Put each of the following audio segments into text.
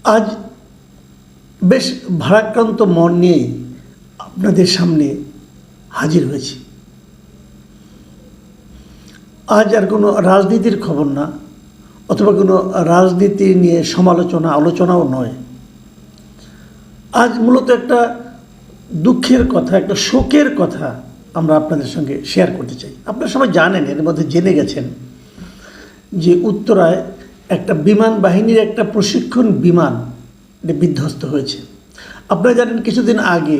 আজ বেশ ভারাক্রান্ত মন নিয়ে আপনাদের সামনে হাজির হয়েছি। আজ আর কোনো রাজনীতির খবর না, অথবা কোনো রাজনীতি নিয়ে আলোচনাও নয়। আজ মূলত একটা দুঃখের কথা, একটা শোকের কথা আমরা আপনাদের সঙ্গে শেয়ার করতে চাই। আপনারা সবাই জানেন, এর মধ্যে জেনে গেছেন যে উত্তরায় একটা বিমান বাহিনীর একটা প্রশিক্ষণ বিমান বিধ্বস্ত হয়েছে। আপনারা জানেন কিছুদিন আগে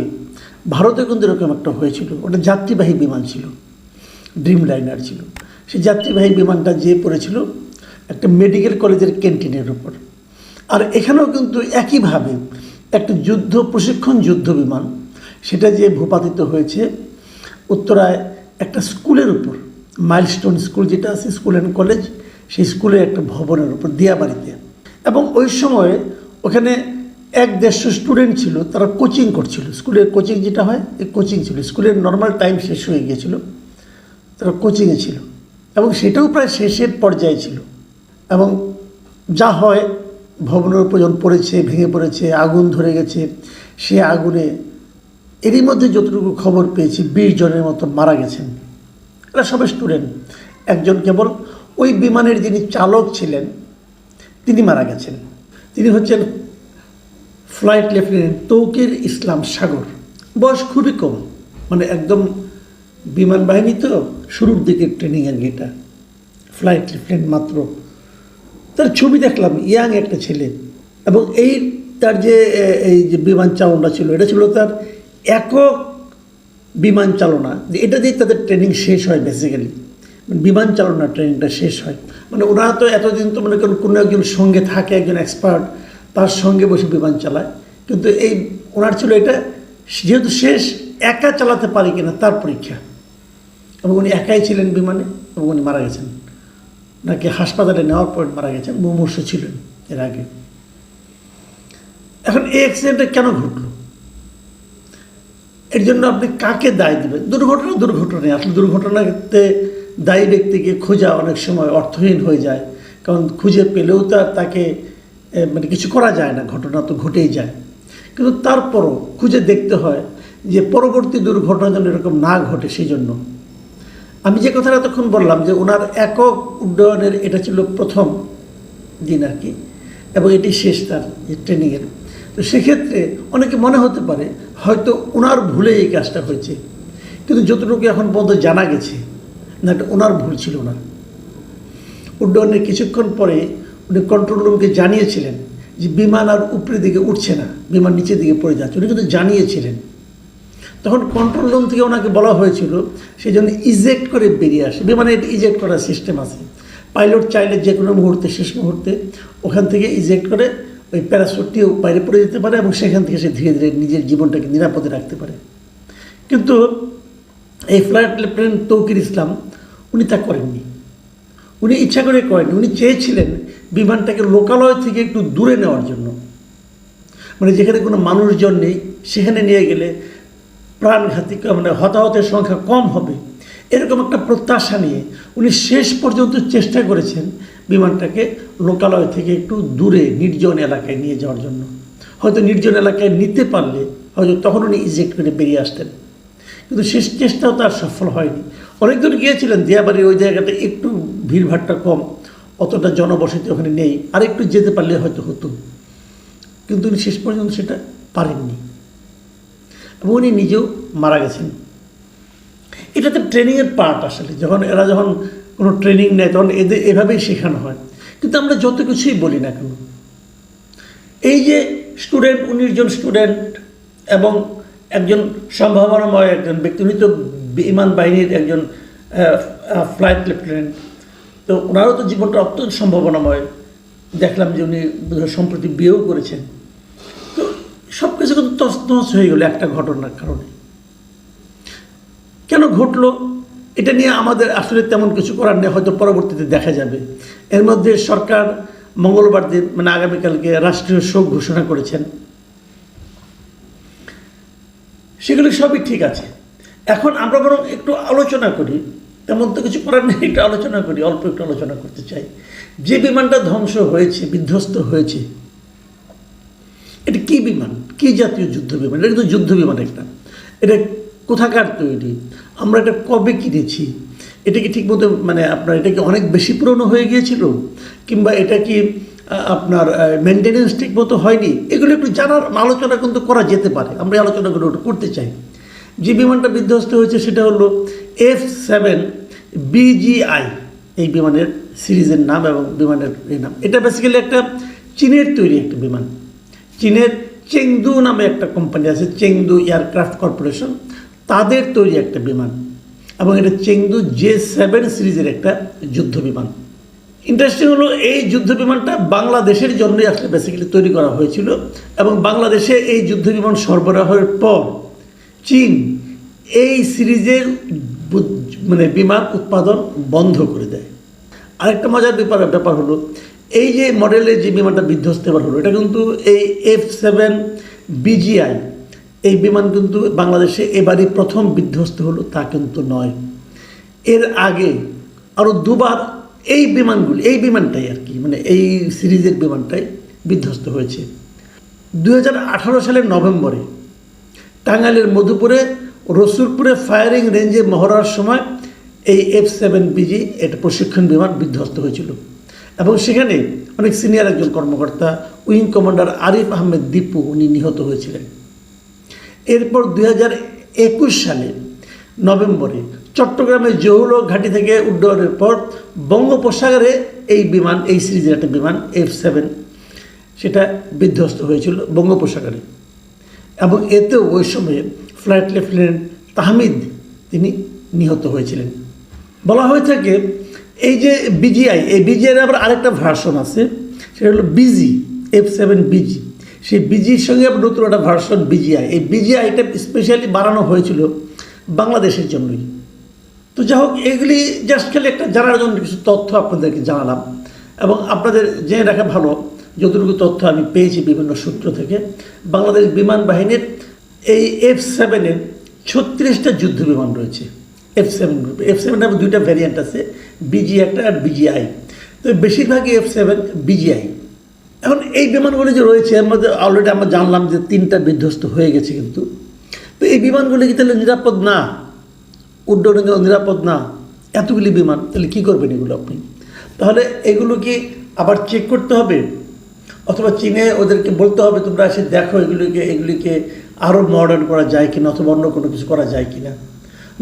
ভারতে কিন্তু এরকম একটা হয়েছিল, ওটা যাত্রীবাহী বিমান ছিল, ড্রিম লাইনার ছিল। সেই যাত্রীবাহী বিমানটা যেয়ে পড়েছিল একটা মেডিকেল কলেজের ক্যান্টিনের উপর। আর এখানেও কিন্তু একইভাবে একটা প্রশিক্ষণ যুদ্ধ বিমান, সেটা যে ভূপাতিত হয়েছে উত্তরায় একটা স্কুলের উপর, মাইলস্টোন স্কুল যেটা আছে, স্কুল অ্যান্ড কলেজ, সেই স্কুলের একটা ভবনের উপর, দিয়াবাড়িতে। এবং ওই সময় ওখানে 150 স্টুডেন্ট ছিল, তারা কোচিং করছিল। স্কুলের কোচিং যেটা হয়, এই কোচিং ছিল। স্কুলের নর্মাল টাইম শেষ হয়ে গিয়েছিল, তারা কোচিংয়ে ছিল এবং সেটাও প্রায় শেষের পর্যায়ে ছিল। এবং যা হয়, ভবনের উপর যখন পড়েছে, ভেঙে পড়েছে, আগুন ধরে গেছে। সে আগুনে এরই মধ্যে যতটুকু খবর পেয়েছি 20 জনের মতো মারা গেছেন। এরা সবাই স্টুডেন্ট। একজন কেবল ওই বিমানের যিনি চালক ছিলেন তিনি মারা গেছেন। তিনি হচ্ছেন ফ্লাইট লেফটেন্যান্ট তৌকির ইসলাম সাগর। বয়স খুবই কম, মানে একদম বিমান বাহিনী তো শুরুর দিকে ট্রেনিং আর এটা, ফ্লাইট লেফটেন্যান্ট মাত্র। তার ছবি দেখলাম, ইয়াং একটা ছেলে। এবং তার যে বিমান চালনা ছিল, এটা ছিল তার একক বিমান চালনা, এটা দিয়ে তাদের ট্রেনিং শেষ হয়। বেসিক্যালি বিমান চালনা ট্রেনিংটা শেষ হয়। মানে ওনারা তো এতদিন তো মনে করেন কোনো একজন সঙ্গে থাকে, একজন এক্সপার্ট, তার সঙ্গে বসে বিমান চালায়। কিন্তু ওনার ছিল এটা যেহেতু শেষ, একা চালাতে পারি কিনা তার পরীক্ষা। এবং উনি একাই ছিলেন বিমানে এবং উনি মারা গেছেন। নাকি হাসপাতালে নেওয়ার পর মারা গেছেন, মুমূর্ষ ছিলেন এর আগে। এখন এই অ্যাক্সিডেন্টটা কেন ঘটল, এর জন্য আপনি কাকে দায় দেবেন? দুর্ঘটনায় আসলে দুর্ঘটনাতে দায়ী ব্যক্তিকে খোঁজা অনেক সময় অর্থহীন হয়ে যায়, কারণ খুঁজে পেলেও তাকে মানে কিছু করা যায় না, ঘটনা তো ঘটেই যায়। কিন্তু তারপরও খুঁজে দেখতে হয় যে পরবর্তী দুর্ঘটনা যেন এরকম না ঘটে। সেই জন্য আমি যে কথাটা তখন বললাম যে ওনার একক উড্ডয়নের এটা ছিল প্রথম দিন আর কি, এবং এটি শেষ তার ট্রেনিংয়ের। তো সেক্ষেত্রে অনেকে মনে হতে পারে হয়তো ওনার ভুলে এই কাজটা হয়েছে, কিন্তু যতটুকু এখন পর্যন্ত জানা গেছে না, এটা ওনার ভুল ছিল না। উড্ডয়নের কিছুক্ষণ পরে উনি কন্ট্রোল রুমকে জানিয়েছিলেন যে বিমান আর উপরের দিকে উঠছে না, বিমান নিচের দিকে পড়ে যাচ্ছে, উনি কিন্তু জানিয়েছিলেন। তখন কন্ট্রোল রুম থেকে ওনাকে বলা হয়েছিল সেই জন্য ইজেক্ট করে বেরিয়ে আসে। বিমানে ইজেক্ট করার সিস্টেম আছে, পাইলট চাইলে যে কোনো মুহূর্তে, শেষ মুহূর্তে ওখান থেকে ইজেক্ট করে ওই প্যারাসুটটিও বাইরে পড়ে যেতে পারে এবং সেখান থেকে সে ধীরে ধীরে নিজের জীবনটাকে নিরাপদে রাখতে পারে। কিন্তু এই ফ্লাইট লেফটেন্যান্ট তৌকির ইসলাম উনি তা করেননি। উনি ইচ্ছা করে করেননি। উনি চেয়েছিলেন বিমানটাকে লোকালয় থেকে একটু দূরে নেওয়ার জন্য, মানে যেখানে কোনো মানুষজন নেই সেখানে নিয়ে গেলে প্রাণঘাতী, মানে হতাহতের সংখ্যা কম হবে, এরকম একটা প্রত্যাশা নিয়ে উনি শেষ পর্যন্ত চেষ্টা করেছেন বিমানটাকে লোকালয় থেকে একটু দূরে নির্জন এলাকায় নিয়ে যাওয়ার জন্য। হয়তো নির্জন এলাকায় নিতে পারলে হয়তো তখন উনি ইজেক্ট করে বেরিয়ে আসতেন, কিন্তু শেষ চেষ্টাও তার সফল হয়নি। অনেকজন গিয়েছিলেন দিয়াবাড়ির ওই জায়গাটা, একটু ভিড়ভাড়টা কম, অতটা জনবসতি ওখানে নেই, আর একটু যেতে পারলে হয়তো হতো, কিন্তু উনি শেষ পর্যন্ত সেটা পারেননি এবং উনি নিজেও মারা গেছেন। এটা তো ট্রেনিংয়ের পার্ট। আসলে এরা যখন কোনো ট্রেনিং নেয় তখন এদের এভাবেই শেখানো হয়। কিন্তু আমরা যত কিছুই বলি না কেন, এই যে স্টুডেন্ট, 19 জন স্টুডেন্ট এবং একজন সম্ভাবনাময় একজন ব্যক্তি, উনি তো বিমান বাহিনীর একজন ফ্লাইট লেফটেন্যান্ট, তো ওনারও তো জীবনটা অত্যন্ত সম্ভাবনাময়। দেখলাম যে উনি সম্প্রতি বিয়েও করেছেন। তো সব কিছু কিন্তু তছনছ হয়ে গেল একটা ঘটনার কারণে। কেন ঘটলো এটা নিয়ে আমাদের আসলে তেমন কিছু করার নেই, হয়তো পরবর্তীতে দেখা যাবে। এর মধ্যে সরকার মঙ্গলবার দিন, মানে আগামীকালকে রাষ্ট্রীয় শোক ঘোষণা করেছেন। সেগুলি সবই ঠিক আছে। এখন আমরা বরং একটু আলোচনা করি, তেমন তো কিছু করার নেই, একটু আলোচনা করি, অল্প একটু আলোচনা করতে চাই। যে বিমানটা ধ্বংস হয়েছে, বিধ্বস্ত হয়েছে, এটা কী বিমান, কী জাতীয় যুদ্ধ বিমান? এটা কিন্তু যুদ্ধ বিমান একটা। এটা কোথাকার তৈরি, আমরা এটা কবে কিনেছি, এটা কি ঠিকমতো মানে আপনার এটা কি অনেক বেশি পুরনো হয়ে গিয়েছিল, কিংবা এটা কি আপনার মেনটেনেন্স ঠিকমতো হয়নি, এগুলো একটু জানার আলোচনা কিন্তু করা যেতে পারে। আমরা এই আলোচনাগুলো একটু করতে চাই। যে বিমানটা বিধ্বস্ত হয়েছে সেটা হলো F7BGI, এই বিমানের সিরিজের নাম এবং বিমানের এই নাম। এটা বেসিক্যালি একটা চীনের তৈরি একটা বিমান। চীনের চেংদু নামে একটা কোম্পানি আছে, চেংদু এয়ারক্রাফট কর্পোরেশন, তাদের তৈরি একটা বিমান, এবং এটা চেংদু J7 সিরিজের একটা যুদ্ধ বিমান। ইন্টারেস্টিং হলো এই যুদ্ধ বিমানটা বাংলাদেশের জন্যই আসলে বেসিক্যালি তৈরি করা হয়েছিল, এবং বাংলাদেশে এই যুদ্ধ বিমান সরবরাহের পর চীন এই সিরিজের মানে বিমান উৎপাদন বন্ধ করে দেয়। আরেকটা মজার ব্যাপার হলো, এই যে মডেলের যে বিমানটা বিধ্বস্ত এবার হলো, এটা কিন্তু এই F7BGI এই বিমান কিন্তু বাংলাদেশে এবারই প্রথম বিধ্বস্ত হলো তা কিন্তু নয়। এর আগে আরও দুবার এই বিমানটাই আর কি, মানে এই সিরিজের বিমানটাই বিধ্বস্ত হয়েছে। 2018 সালের নভেম্বরে টাঙ্গাইলের মধুপুরে রসুলপুরে ফায়ারিং রেঞ্জে মহড়ার সময় এই F7BG একটা প্রশিক্ষণ বিমান বিধ্বস্ত হয়েছিল, এবং সেখানে অনেক সিনিয়র একজন কর্মকর্তা উইং কমান্ডার আরিফ আহমেদ দীপু উনি নিহত হয়েছিলেন। এরপর 2021 সালে নভেম্বরে চট্টগ্রামের জহুল ঘাঁটি থেকে উড্ডয়নের পর বঙ্গোপসাগরে এই বিমান, এই সিরিজের একটা বিমান F7 সেটা বিধ্বস্ত হয়েছিল বঙ্গোপসাগরে, এবং এতেও ওই সময়ে ফ্লাইট লেফটেন্যান্ট তাহমিদ তিনি নিহত হয়েছিলেন। বলা হয়ে থাকে এই যে BGI, এই BGIর আবার আরেকটা ভার্সন আছে, সেটা হলো F7BG। সেই BGর সঙ্গে আবার নতুন একটা ভার্সন BGI। এই BGIটা স্পেশালি বানানো হয়েছিল বাংলাদেশের জন্যই। তো যাই হোক, এগুলি জাস্ট খালি একটা জানার জন্য কিছু তথ্য আপনাদেরকে জানালাম, এবং আপনাদের জেনে রাখা ভালো, যতটুকু তথ্য আমি পেয়েছি বিভিন্ন সূত্র থেকে, বাংলাদেশ বিমান বাহিনীর এই F7-এর 36টা যুদ্ধ বিমান রয়েছে। F7 গ্রুপে F7 এর দুইটা ভ্যারিয়েন্ট আছে, BG একটা আর BGI। তো বেশিরভাগই F7BGI। এখন এই বিমানগুলি যে রয়েছে এর মধ্যে অলরেডি আমরা জানলাম যে 3টা বিধ্বস্ত হয়ে গেছে, কিন্তু তো এই বিমানগুলি কি তাহলে নিরাপদ না, উড্ডয়নের জন্য নিরাপদ না? এতগুলি বিমান তাহলে কী করবেন এগুলো আপনি? তাহলে এগুলো কি আবার চেক করতে হবে, অথবা চীনে ওদেরকে বলতে হবে তোমরা এসে দেখো এগুলিকে আরও মডার্ন করা যায় কিনা, অথবা অন্য কোনো কিছু করা যায় কিনা,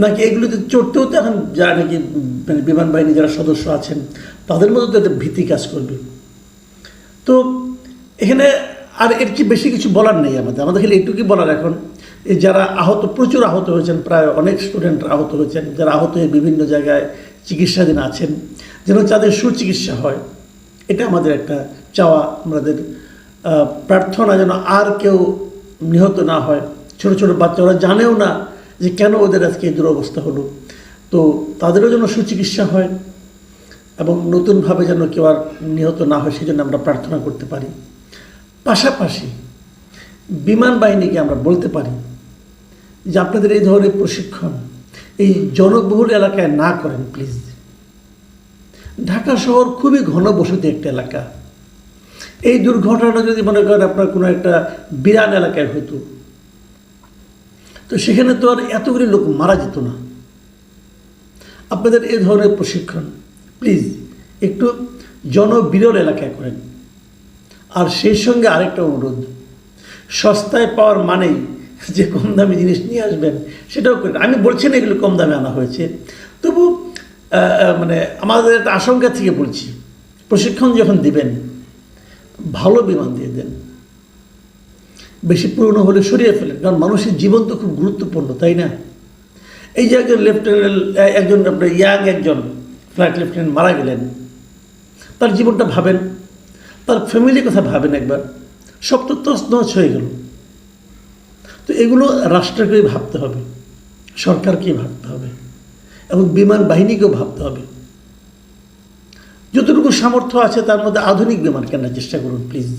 নাকি এগুলোতে চড়তেও তো এখন যারা নাকি মানে বিমান বাহিনী যারা সদস্য আছেন তাদের মধ্যে তো একটা ভীতি কাজ করবে। তো এখানে আর এর কি বেশি কিছু বলার নেই আমাদের খালি একটুকুই বলার এখন, যারা প্রচুর আহত হয়েছেন, প্রায় অনেক স্টুডেন্ট আহত হয়েছেন, যারা আহত হয়ে বিভিন্ন জায়গায় চিকিৎসাধীন আছেন, যেন তাদের সুচিকিৎসা হয়, এটা আমাদের একটা চাওয়া, আমাদের প্রার্থনা যেন আর কেউ নিহত না হয়। ছোট ছোট বাচ্চা, ওরা জানেও না যে কেন ওদের আজকে এই দুরবস্থা হলো, তো তাদেরও যেন সুচিকিৎসা হয়, এবং নতুনভাবে যেন কেউ আর নিহত না হয় সেই জন্য আমরা প্রার্থনা করতে পারি। পাশাপাশি বিমান বাহিনীকে আমরা বলতে পারি যে আপনাদের এই ধরনের প্রশিক্ষণ এই জনবহুল এলাকায় না করেন প্লিজ। ঢাকা শহর খুবই ঘনবসতি একটা এলাকা। এই দুর্ঘটনাটা যদি মনে করেন আপনার কোনো একটা বিরান এলাকায় হতো, তো সেখানে তো আর এতগুলি লোক মারা যেত না। আপনাদের এই ধরনের প্রশিক্ষণ প্লিজ একটু জনবিরল এলাকায় করেন। আর সেই সঙ্গে আরেকটা অনুরোধ, সস্তায় পাওয়ার মানেই যে কম দামি জিনিস নিয়ে আসবেন সেটাও করেন। আমি বলছি না এগুলো কম দামে আনা হয়েছে, তবু মানে আমাদের একটা আশঙ্কা থেকে বলছি, প্রশিক্ষণ যখন দিবেন ভালো বিমান দিয়ে দেন, বেশি পুরনো হলে সরিয়ে ফেলেন, কারণ মানুষের জীবন তো খুব গুরুত্বপূর্ণ, তাই না? এই যে একজন লেফটেন্যান্ট, আপনার একজন ফ্লাইট লেফটেন্যান্ট মারা গেলেন, তার জীবনটা ভাবেন, তার ফ্যামিলির কথা ভাবেন একবার, সব তো তছনছ হয়ে গেল। তো এগুলো রাষ্ট্রকেই ভাবতে হবে, সরকারকেই ভাবতে হবে, এবং বিমান বাহিনীকেও ভাবতে হবে। যতটুকু সামর্থ্য আছে তার মধ্যে আধুনিক বিমান কেনার চেষ্টা করুন প্লিজ।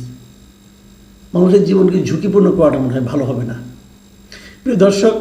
মানুষের জীবনকে ঝুঁকিপূর্ণ করাটা মনে হয় ভালো হবে না। প্রিয় দর্শক,